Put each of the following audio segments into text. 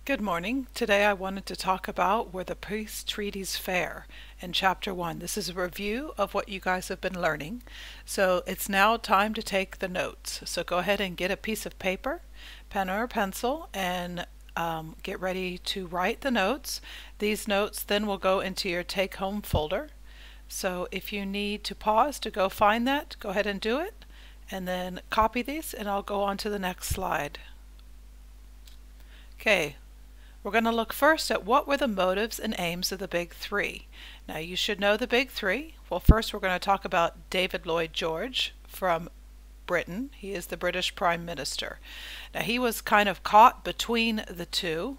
Good morning. Today I wanted to talk about Were the Peace Treaties Fair in Chapter 1. This is a review of what you guys have been learning. So it's now time to take the notes. So go ahead and get a piece of paper, pen or pencil, and get ready to write the notes. These notes then will go into your take-home folder. So if you need to pause to go find that, go ahead and do it, and then copy these, and I'll go on to the next slide. Okay. We're going to look first at what were the motives and aims of the Big Three. Now you should know the Big Three. Well, first we're going to talk about David Lloyd George from Britain. He is the British Prime Minister. Now he was kind of caught between the two.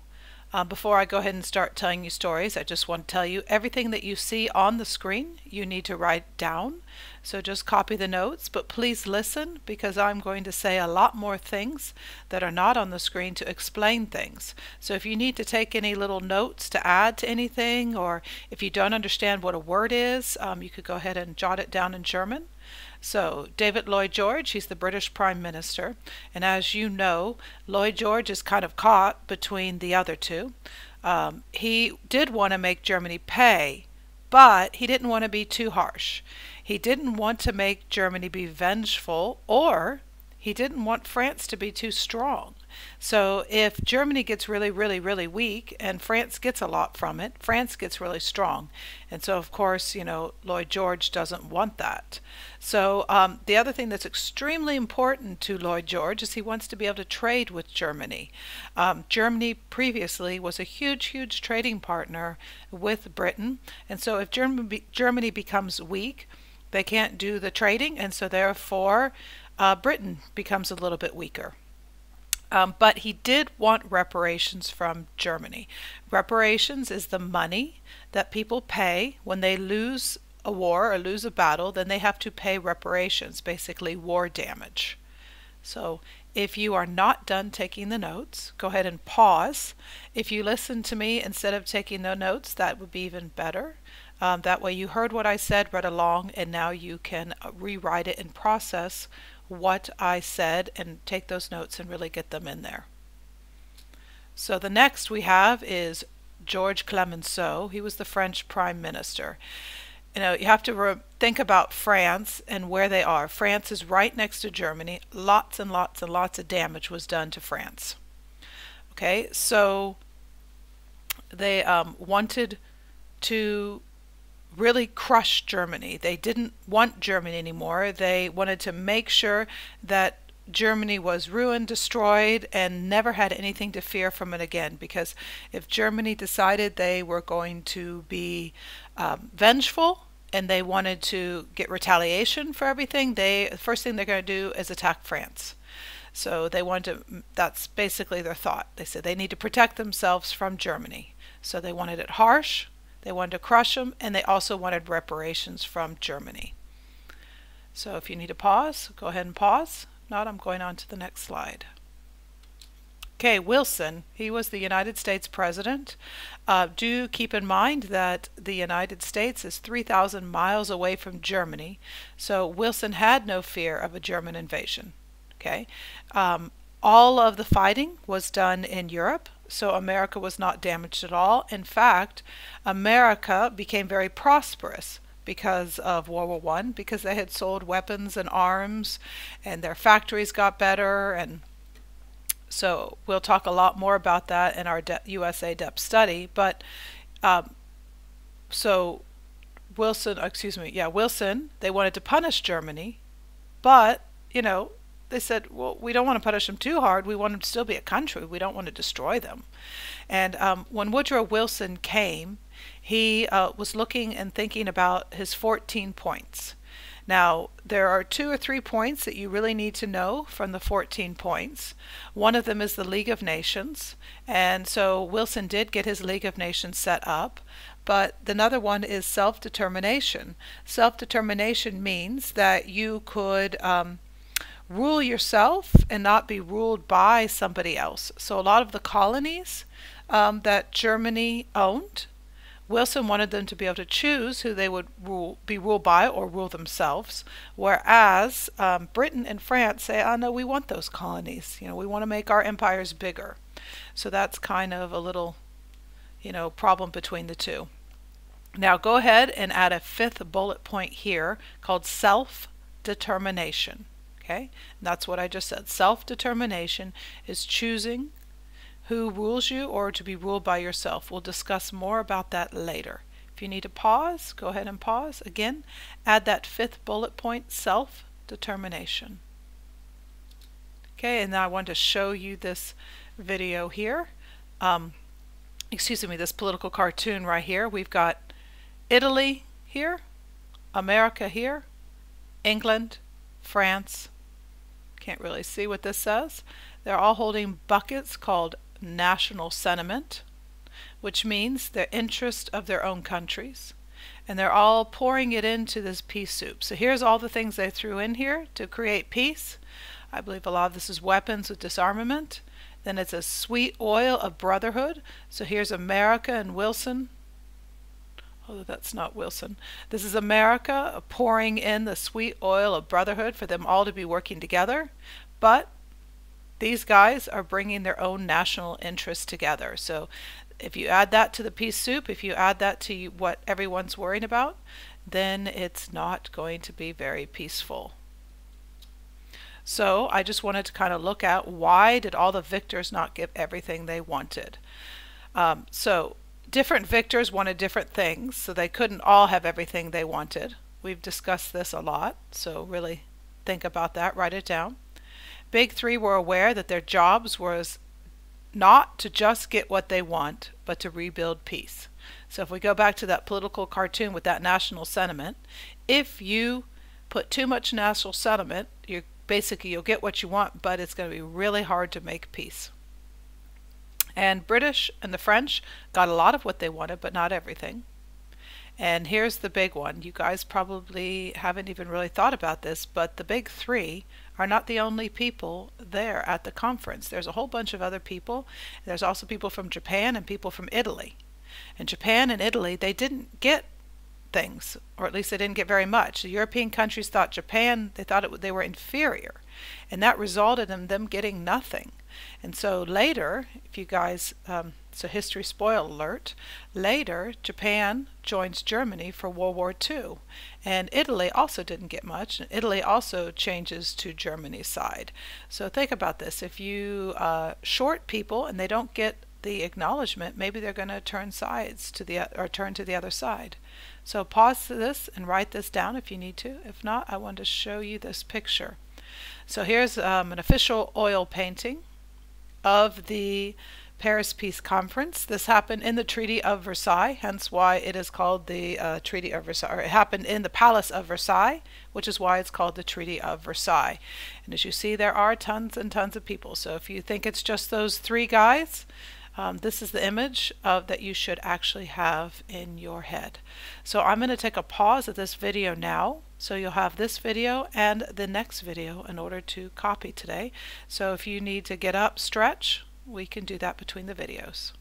Before I go ahead and start telling you stories, I just want to tell you everything that you see on the screen you need to write down. So just copy the notes, but please listen because I'm going to say a lot more things that are not on the screen to explain things. So if you need to take any little notes to add to anything, or if you don't understand what a word is, you could go ahead and jot it down in German. So David Lloyd George, he's the British Prime Minister, and as you know, Lloyd George is kind of caught between the other two. He did want to make Germany pay, but he didn't want to be too harsh. He didn't want to make Germany be vengeful, or he didn't want France to be too strong. So if Germany gets really weak and France gets a lot from it, France gets really strong. And so of course, Lloyd George doesn't want that. So the other thing that's extremely important to Lloyd George is he wants to be able to trade with Germany. Germany previously was a huge trading partner with Britain. And so if Germany becomes weak, they can't do the trading, and so therefore Britain becomes a little bit weaker. But he did want reparations from Germany. Reparations is the money that people pay when they lose a war or lose a battle. Then they have to pay reparations, basically war damage. So if you are not done taking the notes, go ahead and pause. If you listen to me instead of taking the notes, that would be even better. That way you heard what I said, read along, and now you can rewrite it and process what I said and take those notes and really get them in there. So the next we have is George Clemenceau. He was the French Prime Minister. You have to think about France and where they are. France is right next to Germany. Lots and lots of damage was done to France. Okay, so they wanted to really crush Germany. They didn't want Germany anymore. They wanted to make sure that Germany was ruined, destroyed, and never had anything to fear from it again. Because if Germany decided they were going to be vengeful and they wanted to get retaliation for everything, the first thing they're going to do is attack France. So they wanted to, that's basically their thought. They said they need to protect themselves from Germany. So they wanted it harsh. They wanted to crush them, and they also wanted reparations from Germany. So if you need to pause, go ahead and pause. If not, I'm going on to the next slide. Okay, Wilson, he was the United States President. Do keep in mind that the United States is 3,000 miles away from Germany, so Wilson had no fear of a German invasion. Okay, all of the fighting was done in Europe. So America was not damaged at all. In fact, America became very prosperous because of World War I, because they had sold weapons and arms, and their factories got better. And so we'll talk a lot more about that in our USA depth study. But so Wilson, they wanted to punish Germany, but they said, well, we don't want to punish them too hard. We want them to still be a country. We don't want to destroy them. And when Woodrow Wilson came, he was looking and thinking about his 14 points. Now, there are 2 or 3 points that you really need to know from the 14 points. One of them is the League of Nations. And so Wilson did get his League of Nations set up. But another one is self-determination. Self-determination means that you could rule yourself and not be ruled by somebody else. So a lot of the colonies that Germany owned, Wilson wanted them to be able to choose who they would be ruled by or rule themselves, whereas Britain and France say, oh no, we want those colonies. We want to make our empires bigger. So that's kind of a little, problem between the two. Now go ahead and add a fifth bullet point here called self-determination. Okay, and that's what I just said. Self-determination is choosing who rules you or to be ruled by yourself. We'll discuss more about that later. If you need to pause, go ahead and pause. Again, add that fifth bullet point, self-determination. Okay, and now I want to show you this video here. This political cartoon right here. We've got Italy here, America here, England, France. Can't really see what this says. They're all holding buckets called national sentiment, which means the interest of their own countries. And they're all pouring it into this peace soup. So here's all the things they threw in here to create peace. I believe a lot of this is weapons with disarmament. Then it's a sweet oil of brotherhood. So here's America and Wilson. Oh, that's not Wilson. This is America pouring in the sweet oil of brotherhood for them all to be working together. But these guys are bringing their own national interests together. So if you add that to the peace soup, if you add that to what everyone's worrying about, then it's not going to be very peaceful. So I just wanted to kind of look at why did all the victors not get everything they wanted. So different victors wanted different things, so they couldn't all have everything they wanted. We've discussed this a lot, so really think about that, write it down. Big three were aware that their jobs was not to just get what they want, but to rebuild peace. So if we go back to that political cartoon with that national sentiment, if you put too much national sentiment, you'll get what you want, but it's going to be really hard to make peace. And British and the French got a lot of what they wanted, but not everything. And here's the big one. You guys probably haven't even really thought about this, but the big three are not the only people there at the conference. There's a whole bunch of other people. There's also people from Japan and people from Italy. And Japan and Italy, they didn't get things, or at least they didn't get very much. The European countries thought Japan, they were inferior, and that resulted in them getting nothing. And so later, if you guys, so history spoil alert, later Japan joins Germany for World War II, and Italy also didn't get much, and Italy also changes to Germany's side. So think about this. If you short people and they don't get the acknowledgement, maybe they're going to turn sides to turn to the other side. So pause this and write this down if you need to. If not, I want to show you this picture. So here's an official oil painting of the Paris Peace Conference. This happened in the Treaty of Versailles, hence why it is called the Treaty of Versailles. Or it happened in the Palace of Versailles, which is why it's called the Treaty of Versailles. And as you see, there are tons and tons of people. So if you think it's just those three guys, this is the image that you should actually have in your head. So I'm going to take a pause of this video now, so you'll have this video and the next video in order to copy today. So if you need to get up, stretch, we can do that between the videos.